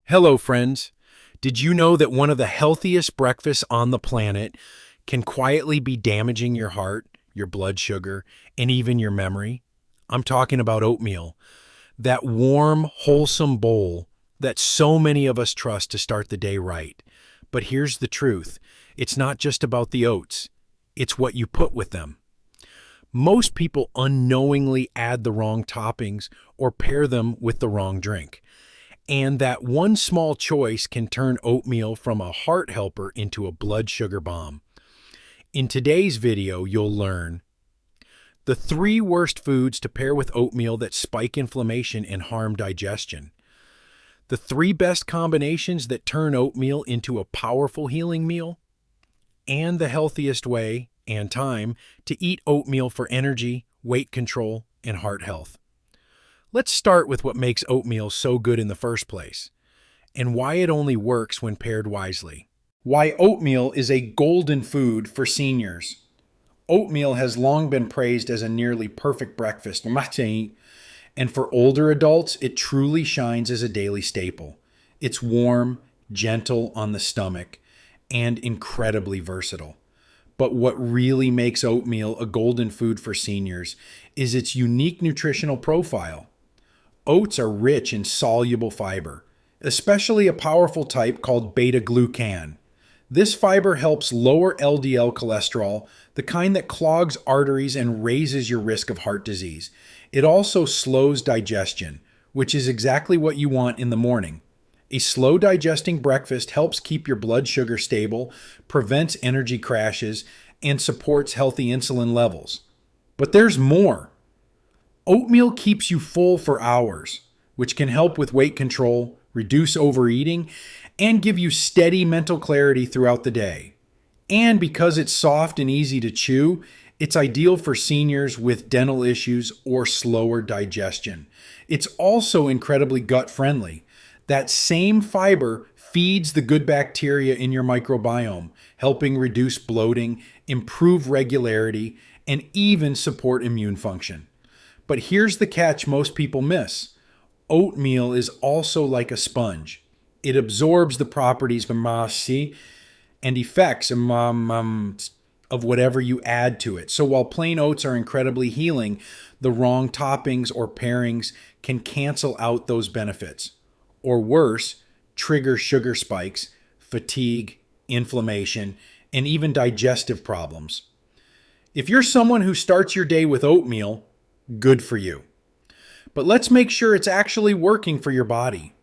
Hello, friends. Did you know that one of the healthiest breakfasts on the planet can quietly be damaging your heart, your blood sugar, and even your memory? I'm talking about oatmeal, that warm, wholesome bowl that so many of us trust to start the day right. But here's the truth, it's not just about the oats, it's what you put with them. Most people unknowingly add the wrong toppings or pair them with the wrong drink. And that one small choice can turn oatmeal from a heart helper into a blood sugar bomb. In today's video, you'll learn the 3 worst foods to pair with oatmeal that spike inflammation and harm digestion, the 3 best combinations that turn oatmeal into a powerful healing meal, and the healthiest way and time to eat oatmeal for energy, weight control, and heart health. Let's start with what makes oatmeal so good in the first place, and why it only works when paired wisely. Why oatmeal is a golden food for seniors. Oatmeal has long been praised as a nearly perfect breakfast, and for older adults, it truly shines as a daily staple. It's warm, gentle on the stomach, and incredibly versatile. But what really makes oatmeal a golden food for seniors is its unique nutritional profile. Oats are rich in soluble fiber, especially a powerful type called beta-glucan. This fiber helps lower LDL cholesterol, the kind that clogs arteries and raises your risk of heart disease. It also slows digestion, which is exactly what you want in the morning. A slow digesting breakfast helps keep your blood sugar stable, prevents energy crashes, and supports healthy insulin levels. But there's more. Oatmeal keeps you full for hours, which can help with weight control, reduce overeating, and give you steady mental clarity throughout the day. And because it's soft and easy to chew, it's ideal for seniors with dental issues or slower digestion. It's also incredibly gut-friendly. That same fiber feeds the good bacteria in your microbiome, helping reduce bloating, improve regularity, and even support immune function. But here's the catch most people miss. Oatmeal is also like a sponge. It absorbs the properties and effects of whatever you add to it. So while plain oats are incredibly healing, the wrong toppings or pairings can cancel out those benefits. Or worse, trigger sugar spikes, fatigue, inflammation, and even digestive problems. If you're someone who starts your day with oatmeal, good for you. But let's make sure it's actually working for your body.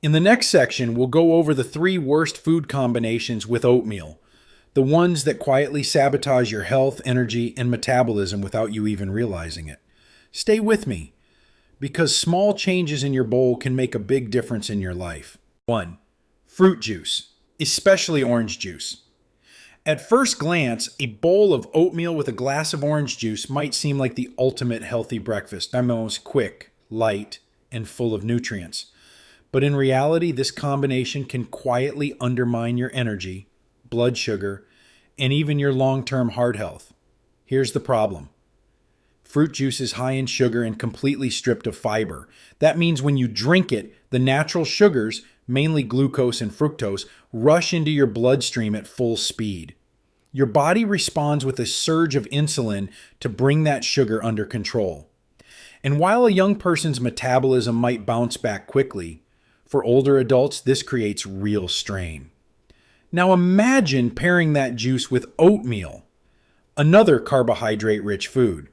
In the next section, we'll go over the 3 worst food combinations with oatmeal, the ones that quietly sabotage your health, energy, and metabolism without you even realizing it. Stay with me, because small changes in your bowl can make a big difference in your life. 1. Fruit juice, especially orange juice. At first glance, a bowl of oatmeal with a glass of orange juice might seem like the ultimate healthy breakfast. It's quick, light, and full of nutrients. But in reality, this combination can quietly undermine your energy, blood sugar, and even your long-term heart health. Here's the problem. Fruit juice is high in sugar and completely stripped of fiber. That means when you drink it, the natural sugars, mainly glucose and fructose, rush into your bloodstream at full speed. Your body responds with a surge of insulin to bring that sugar under control. And while a young person's metabolism might bounce back quickly, for older adults, this creates real strain. Now imagine pairing that juice with oatmeal, another carbohydrate-rich food.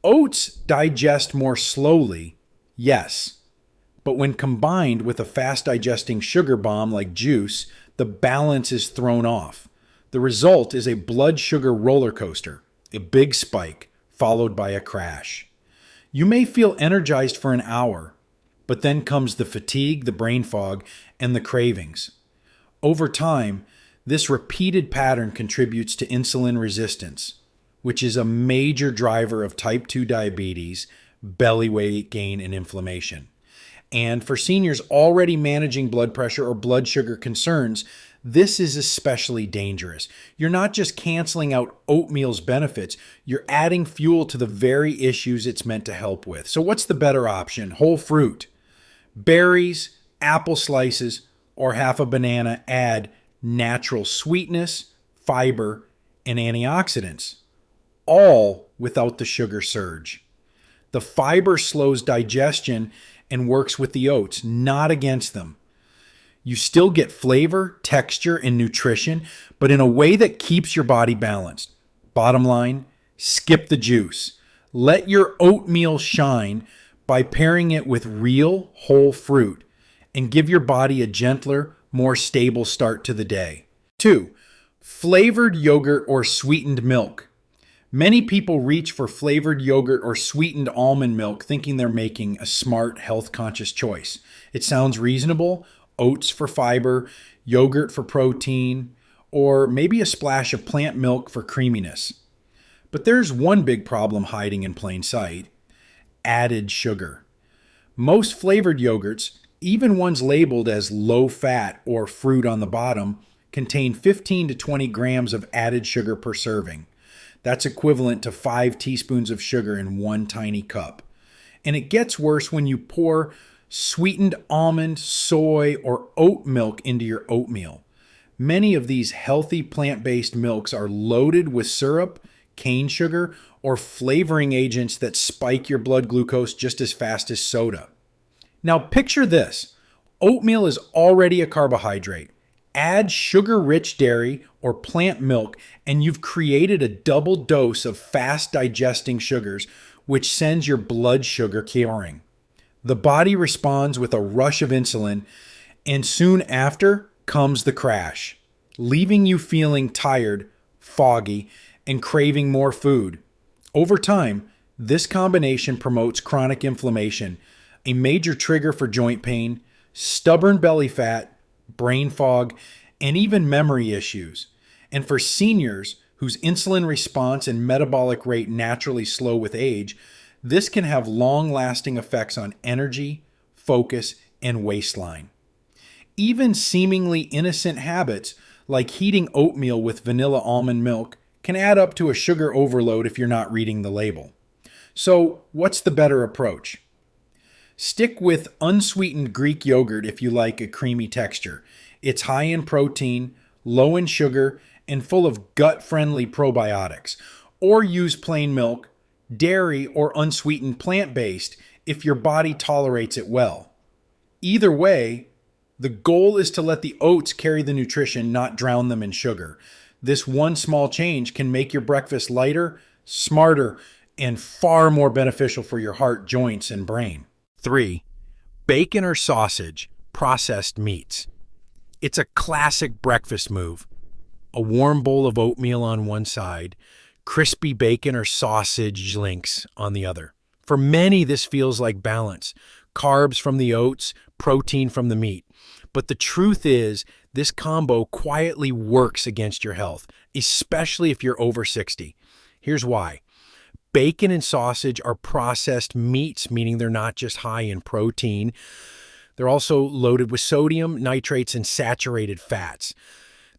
Oats digest more slowly, yes, but when combined with a fast-digesting sugar bomb like juice, the balance is thrown off. The result is a blood sugar roller coaster, a big spike, followed by a crash. You may feel energized for an hour, but then comes the fatigue, the brain fog, and the cravings. Over time, this repeated pattern contributes to insulin resistance, which is a major driver of type 2 diabetes, belly weight gain, and inflammation. And for seniors already managing blood pressure or blood sugar concerns, this is especially dangerous. You're not just canceling out oatmeal's benefits, you're adding fuel to the very issues it's meant to help with. So what's the better option? Whole fruit, berries, apple slices, or half a banana add natural sweetness, fiber, and antioxidants, all without the sugar surge. The fiber slows digestion and works with the oats, not against them. You still get flavor, texture, and nutrition, but in a way that keeps your body balanced. Bottom line, skip the juice. Let your oatmeal shine by pairing it with real whole fruit and give your body a gentler, more stable start to the day. 2. Flavored yogurt or sweetened milk. Many people reach for flavored yogurt or sweetened almond milk thinking they're making a smart, health-conscious choice. It sounds reasonable: oats for fiber, yogurt for protein, or maybe a splash of plant milk for creaminess. But there's one big problem hiding in plain sight: added sugar. Most flavored yogurts, even ones labeled as low fat or fruit on the bottom, contain 15 to 20 grams of added sugar per serving. That's equivalent to 5 teaspoons of sugar in one tiny cup. And it gets worse when you pour sweetened almond, soy, or oat milk into your oatmeal. Many of these healthy plant-based milks are loaded with syrup, cane sugar, or flavoring agents that spike your blood glucose just as fast as soda. Now picture this: oatmeal is already a carbohydrate. Add sugar-rich dairy or plant milk, and you've created a double dose of fast-digesting sugars, which sends your blood sugar soaring. The body responds with a rush of insulin, and soon after comes the crash, leaving you feeling tired, foggy, and craving more food. Over time, this combination promotes chronic inflammation, a major trigger for joint pain, stubborn belly fat, brain fog, and even memory issues. And for seniors whose insulin response and metabolic rate naturally slow with age, this can have long-lasting effects on energy, focus, and waistline. Even seemingly innocent habits like heating oatmeal with vanilla almond milk can add up to a sugar overload if you're not reading the label. So, what's the better approach? Stick with unsweetened Greek yogurt if you like a creamy texture. It's high in protein, low in sugar, and full of gut-friendly probiotics. Or use plain milk, dairy, or unsweetened plant-based if your body tolerates it well. Either way, the goal is to let the oats carry the nutrition, not drown them in sugar. This one small change can make your breakfast lighter, smarter, and far more beneficial for your heart, joints, and brain. 3. Bacon or sausage, processed meats. It's a classic breakfast move. A warm bowl of oatmeal on one side, crispy bacon or sausage links on the other. For many, this feels like balance: carbs from the oats, protein from the meat. But the truth is, this combo quietly works against your health, especially if you're over 60. Here's why. Bacon and sausage are processed meats, meaning they're not just high in protein. They're also loaded with sodium, nitrates, and saturated fats.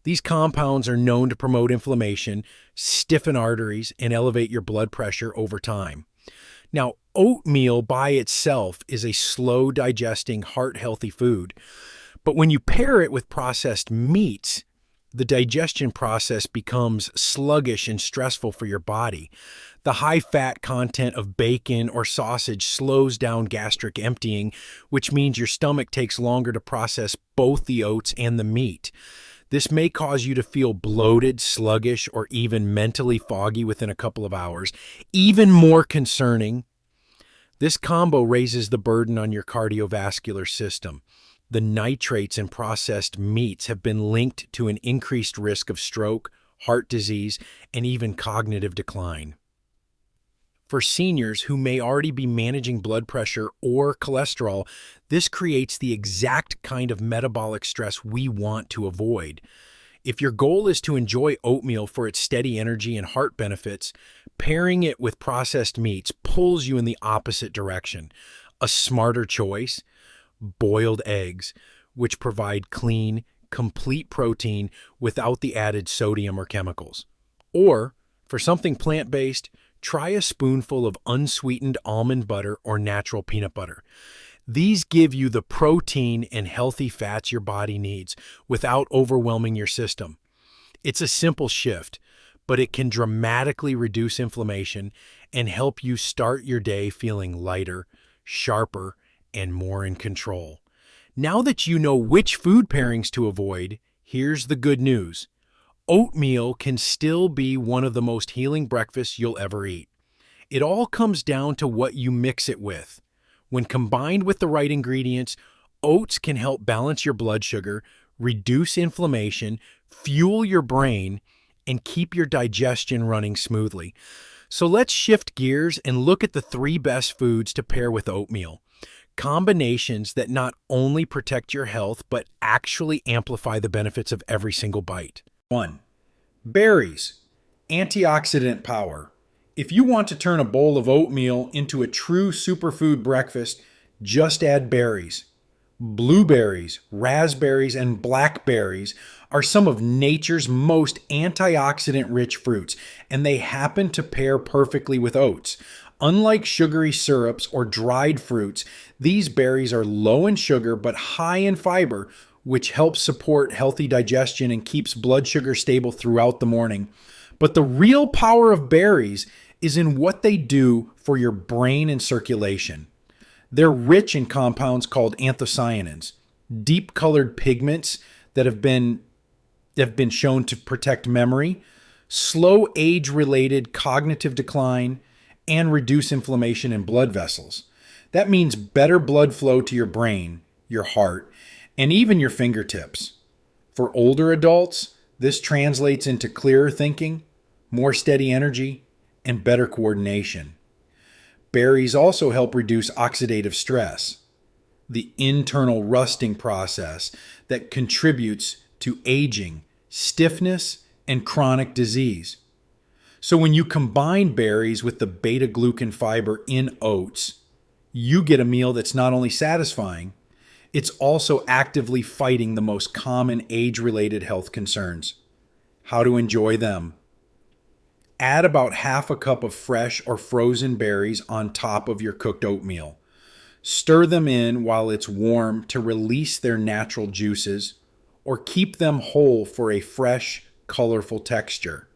These compounds are known to promote inflammation, stiffen arteries, and elevate your blood pressure over time. Now, oatmeal by itself is a slow-digesting, heart-healthy food. But when you pair it with processed meats, the digestion process becomes sluggish and stressful for your body. The high fat content of bacon or sausage slows down gastric emptying, which means your stomach takes longer to process both the oats and the meat. This may cause you to feel bloated, sluggish, or even mentally foggy within a couple of hours. Even more concerning, this combo raises the burden on your cardiovascular system. The nitrates in processed meats have been linked to an increased risk of stroke, heart disease, and even cognitive decline. For seniors who may already be managing blood pressure or cholesterol, this creates the exact kind of metabolic stress we want to avoid. If your goal is to enjoy oatmeal for its steady energy and heart benefits, pairing it with processed meats pulls you in the opposite direction. A smarter choice: boiled eggs, which provide clean, complete protein without the added sodium or chemicals. Or, for something plant-based, try a spoonful of unsweetened almond butter or natural peanut butter. These give you the protein and healthy fats your body needs without overwhelming your system. It's a simple shift, but it can dramatically reduce inflammation and help you start your day feeling lighter, sharper, and more in control. Now that you know which food pairings to avoid, here's the good news. Oatmeal can still be one of the most healing breakfasts you'll ever eat. It all comes down to what you mix it with. When combined with the right ingredients, oats can help balance your blood sugar, reduce inflammation, fuel your brain, and keep your digestion running smoothly. So let's shift gears and look at the three best foods to pair with oatmeal. Combinations that not only protect your health, but actually amplify the benefits of every single bite. 1. Berries. Antioxidant power. If you want to turn a bowl of oatmeal into a true superfood breakfast, just add berries. Blueberries, raspberries, and blackberries are some of nature's most antioxidant-rich fruits, and they happen to pair perfectly with oats. Unlike sugary syrups or dried fruits, these berries are low in sugar but high in fiber, which helps support healthy digestion and keeps blood sugar stable throughout the morning. But the real power of berries is in what they do for your brain and circulation. They're rich in compounds called anthocyanins, deep-colored pigments that have been shown to protect memory, slow age-related cognitive decline, and reduce inflammation in blood vessels. That means better blood flow to your brain, your heart, and even your fingertips. For older adults, this translates into clearer thinking, more steady energy, and better coordination. Berries also help reduce oxidative stress, the internal rusting process that contributes to aging, stiffness, and chronic disease. So when you combine berries with the beta-glucan fiber in oats, you get a meal that's not only satisfying, it's also actively fighting the most common age-related health concerns. How to enjoy them. Add about half a cup of fresh or frozen berries on top of your cooked oatmeal. Stir them in while it's warm to release their natural juices, or keep them whole for a fresh, colorful texture.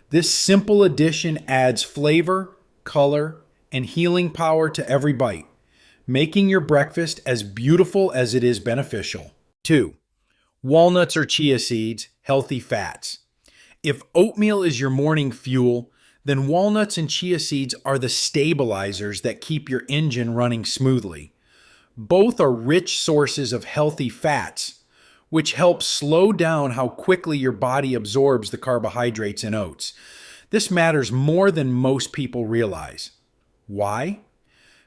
This simple addition adds flavor, color, and healing power to every bite, making your breakfast as beautiful as it is beneficial. 2. Walnuts or chia seeds, healthy fats. If oatmeal is your morning fuel, then walnuts and chia seeds are the stabilizers that keep your engine running smoothly. Both are rich sources of healthy fats, which help slow down how quickly your body absorbs the carbohydrates in oats. This matters more than most people realize. Why?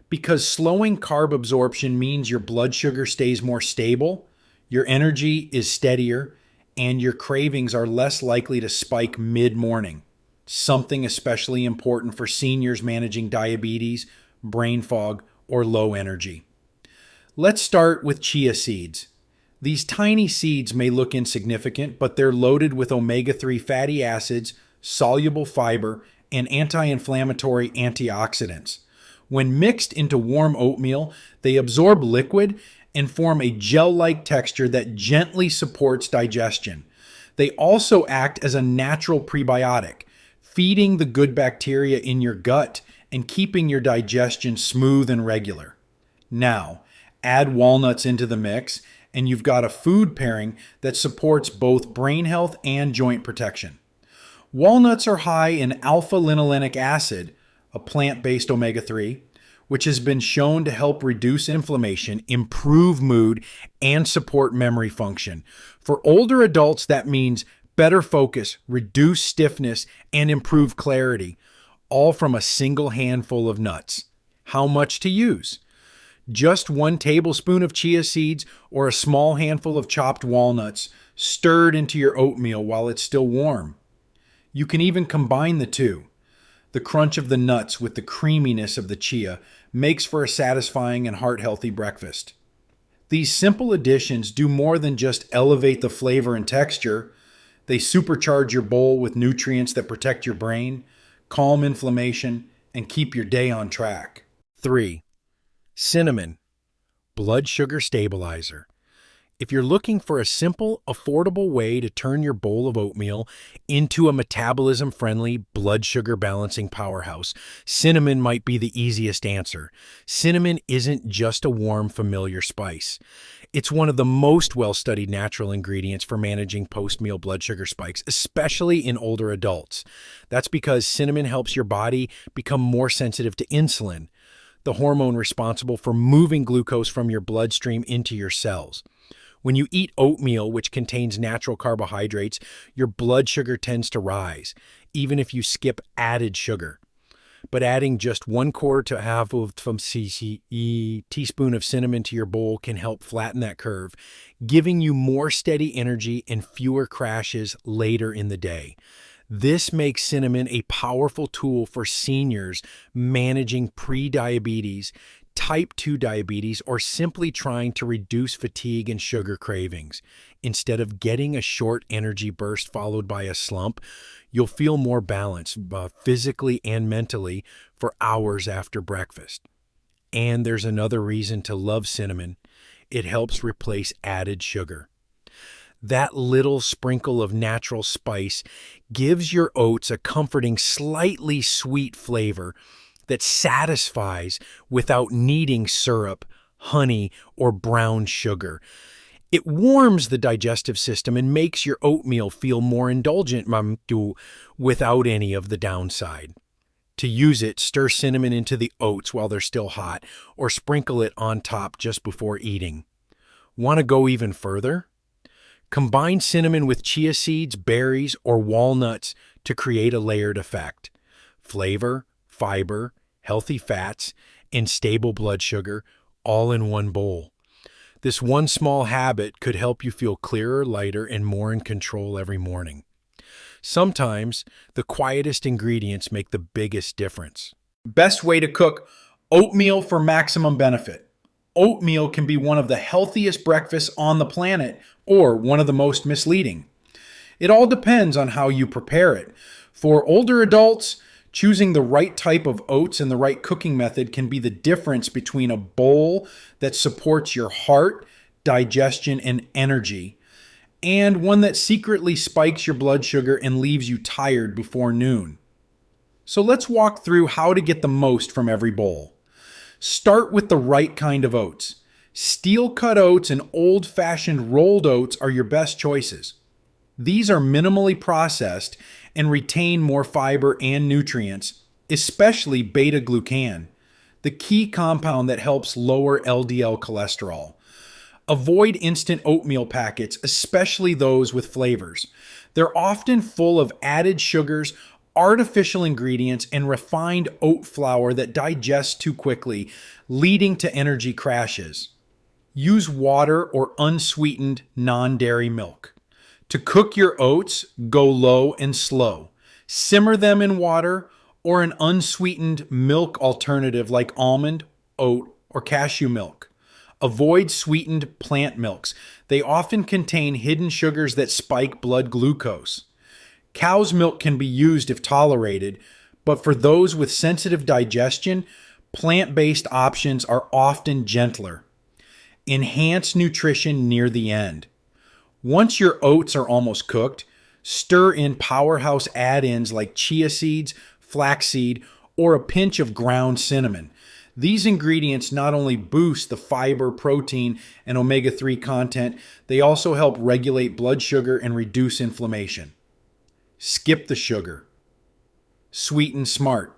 Because slowing carb absorption means your blood sugar stays more stable, your energy is steadier, and your cravings are less likely to spike mid-morning, something especially important for seniors managing diabetes, brain fog, or low energy. Let's start with chia seeds. These tiny seeds may look insignificant, but they're loaded with omega-3 fatty acids, soluble fiber, and anti-inflammatory antioxidants. When mixed into warm oatmeal, they absorb liquid and form a gel-like texture that gently supports digestion. They also act as a natural prebiotic, feeding the good bacteria in your gut and keeping your digestion smooth and regular. Now, add walnuts into the mix, and you've got a food pairing that supports both brain health and joint protection. Walnuts are high in alpha-linolenic acid, a plant-based omega-3, which has been shown to help reduce inflammation, improve mood, and support memory function. For older adults, that means better focus, reduced stiffness, and improved clarity, all from a single handful of nuts. How much to use? Just 1 tablespoon of chia seeds or a small handful of chopped walnuts stirred into your oatmeal while it's still warm. You can even combine the two. The crunch of the nuts with the creaminess of the chia makes for a satisfying and heart-healthy breakfast. These simple additions do more than just elevate the flavor and texture. They supercharge your bowl with nutrients that protect your brain, calm inflammation, and keep your day on track. 3. Cinnamon. blood sugar stabilizer. If you're looking for a simple, affordable way to turn your bowl of oatmeal into a metabolism-friendly, blood sugar balancing powerhouse, cinnamon might be the easiest answer. Cinnamon isn't just a warm, familiar spice. It's one of the most well-studied natural ingredients for managing post-meal blood sugar spikes, especially in older adults. That's because cinnamon helps your body become more sensitive to insulin, the hormone responsible for moving glucose from your bloodstream into your cells. When you eat oatmeal, which contains natural carbohydrates, your blood sugar tends to rise, even if you skip added sugar. But adding just 1/4 to half of teaspoon of cinnamon to your bowl can help flatten that curve, giving you more steady energy and fewer crashes later in the day. This makes cinnamon a powerful tool for seniors managing pre-diabetes, type 2 diabetes, or simply trying to reduce fatigue and sugar cravings. Instead of getting a short energy burst followed by a slump, you'll feel more balanced physically and mentally for hours after breakfast. And there's another reason to love cinnamon. It helps replace added sugar. That little sprinkle of natural spice gives your oats a comforting, slightly sweet flavor that satisfies without needing syrup, honey, or brown sugar. It warms the digestive system and makes your oatmeal feel more indulgent without any of the downside. To use it, stir cinnamon into the oats while they're still hot, or sprinkle it on top just before eating. Want to go even further? Combine cinnamon with chia seeds, berries, or walnuts to create a layered effect. Flavor, fiber, healthy fats, and stable blood sugar all in one bowl. This one small habit could help you feel clearer, lighter, and more in control every morning. Sometimes the quietest ingredients make the biggest difference. Best way to cook oatmeal for maximum benefit. Oatmeal can be one of the healthiest breakfasts on the planet or one of the most misleading. It all depends on how you prepare it. For older adults, choosing the right type of oats and the right cooking method can be the difference between a bowl that supports your heart, digestion, and energy, and one that secretly spikes your blood sugar and leaves you tired before noon. So let's walk through how to get the most from every bowl. Start with the right kind of oats. Steel-cut oats and old-fashioned rolled oats are your best choices. These are minimally processed and retain more fiber and nutrients, especially beta-glucan, the key compound that helps lower LDL cholesterol. Avoid instant oatmeal packets, especially those with flavors. They're often full of added sugars, artificial ingredients, and refined oat flour that digests too quickly, leading to energy crashes. Use water or unsweetened non-dairy milk. To cook your oats, go low and slow. Simmer them in water or an unsweetened milk alternative like almond, oat, or cashew milk. Avoid sweetened plant milks. They often contain hidden sugars that spike blood glucose. Cow's milk can be used if tolerated, but for those with sensitive digestion, plant-based options are often gentler. Enhance nutrition near the end. Once your oats are almost cooked, stir in powerhouse add-ins like chia seeds, flaxseed, or a pinch of ground cinnamon. These ingredients not only boost the fiber, protein, and omega-3 content, they also help regulate blood sugar and reduce inflammation. Skip the sugar. Sweeten smart.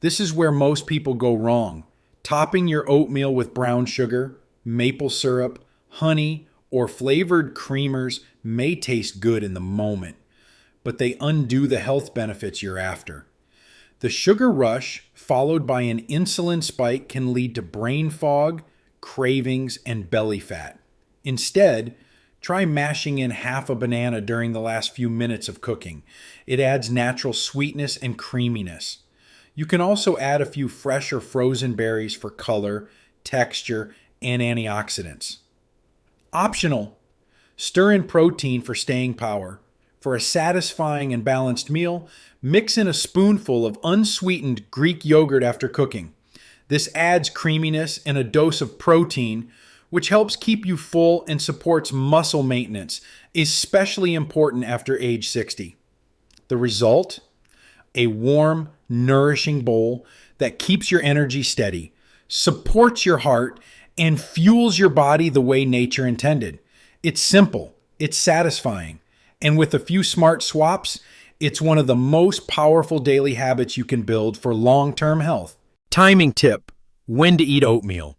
This is where most people go wrong. Topping your oatmeal with brown sugar, maple syrup, honey, or flavored creamers may taste good in the moment, but they undo the health benefits you're after. The sugar rush, followed by an insulin spike, can lead to brain fog, cravings, and belly fat. Instead, try mashing in half a banana during the last few minutes of cooking. It adds natural sweetness and creaminess. You can also add a few fresh or frozen berries for color, texture, and antioxidants. Optional. Stir in protein for staying power. For a satisfying and balanced meal, mix in a spoonful of unsweetened Greek yogurt after cooking. This adds creaminess and a dose of protein which helps keep you full and supports muscle maintenance, especially important after age 60. The result? A warm, nourishing bowl that keeps your energy steady, supports your heart, and fuels your body the way nature intended. It's simple, it's satisfying, and with a few smart swaps, it's one of the most powerful daily habits you can build for long-term health. Timing tip: when to eat oatmeal.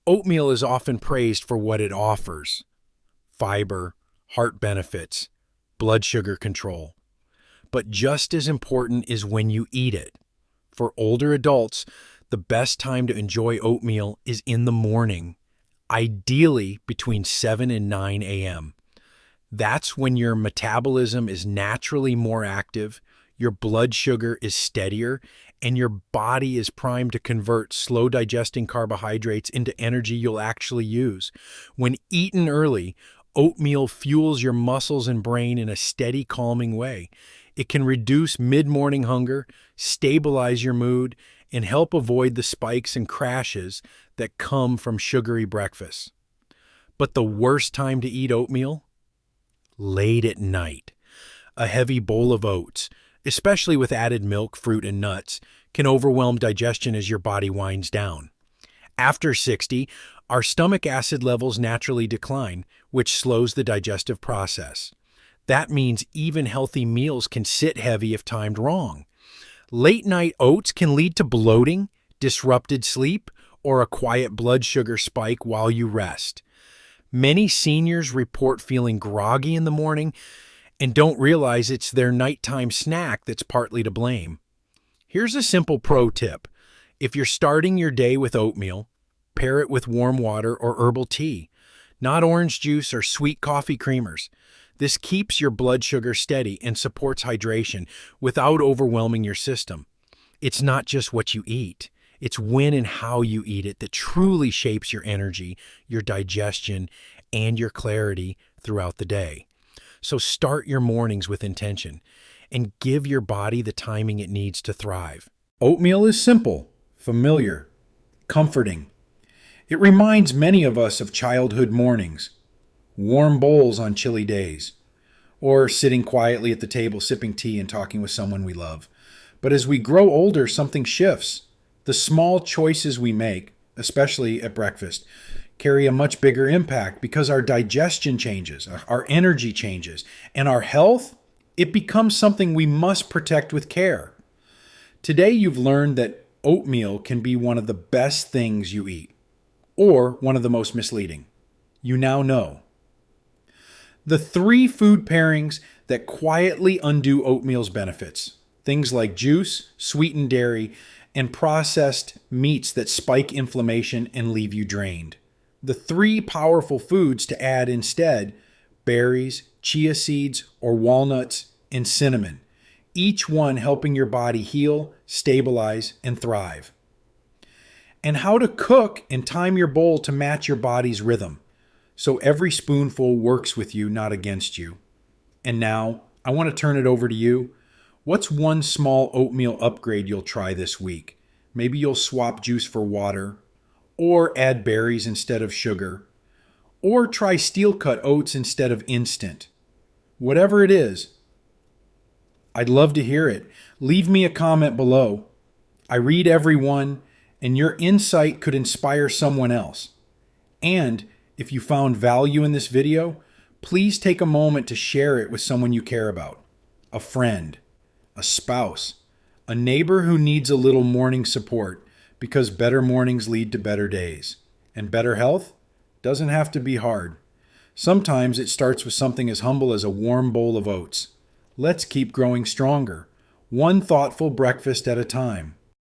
Oatmeal is often praised for what it offers: fiber, heart benefits, blood sugar control. But just as important is when you eat it. For older adults, the best time to enjoy oatmeal is in the morning, ideally between 7 and 9 a.m. That's when your metabolism is naturally more active, your blood sugar is steadier, and your body is primed to convert slow digesting carbohydrates into energy you'll actually use. When eaten early, oatmeal fuels your muscles and brain in a steady, calming way. It can reduce mid-morning hunger, stabilize your mood, and help avoid the spikes and crashes that come from sugary breakfasts. But the worst time to eat oatmeal? Late at night. A heavy bowl of oats, especially with added milk, fruit, and nuts, can overwhelm digestion as your body winds down. After 60, our stomach acid levels naturally decline, which slows the digestive process. That means even healthy meals can sit heavy if timed wrong. Late-night oats can lead to bloating, disrupted sleep, or a quiet blood sugar spike while you rest. Many seniors report feeling groggy in the morning and don't realize it's their nighttime snack that's partly to blame. Here's a simple pro tip. If you're starting your day with oatmeal, pair it with warm water or herbal tea, not orange juice or sweet coffee creamers. This keeps your blood sugar steady and supports hydration without overwhelming your system. It's not just what you eat. It's when and how you eat it that truly shapes your energy, your digestion, and your clarity throughout the day. So start your mornings with intention and give your body the timing it needs to thrive. Oatmeal is simple, familiar, comforting. It reminds many of us of childhood mornings, warm bowls on chilly days, or sitting quietly at the table sipping tea and talking with someone we love. But as we grow older, something shifts. The small choices we make, especially at breakfast, carry a much bigger impact because our digestion changes, our energy changes, and our health, it becomes something we must protect with care. Today you've learned that oatmeal can be one of the best things you eat, or one of the most misleading. You now know. The 3 food pairings that quietly undo oatmeal's benefits. Things like juice, sweetened dairy, and processed meats that spike inflammation and leave you drained. The 3 powerful foods to add instead: berries, chia seeds, or walnuts, and cinnamon. Each one helping your body heal, stabilize, and thrive. And how to cook and time your bowl to match your body's rhythm, so every spoonful works with you, not against you. And now, I want to turn it over to you. What's one small oatmeal upgrade you'll try this week? Maybe you'll swap juice for water, or add berries instead of sugar, or try steel-cut oats instead of instant. Whatever it is, I'd love to hear it. Leave me a comment below. I read every one, and your insight could inspire someone else. And if you found value in this video, please take a moment to share it with someone you care about. A friend, a spouse, a neighbor who needs a little morning support, because better mornings lead to better days. And better health doesn't have to be hard. Sometimes it starts with something as humble as a warm bowl of oats. Let's keep growing stronger, one thoughtful breakfast at a time.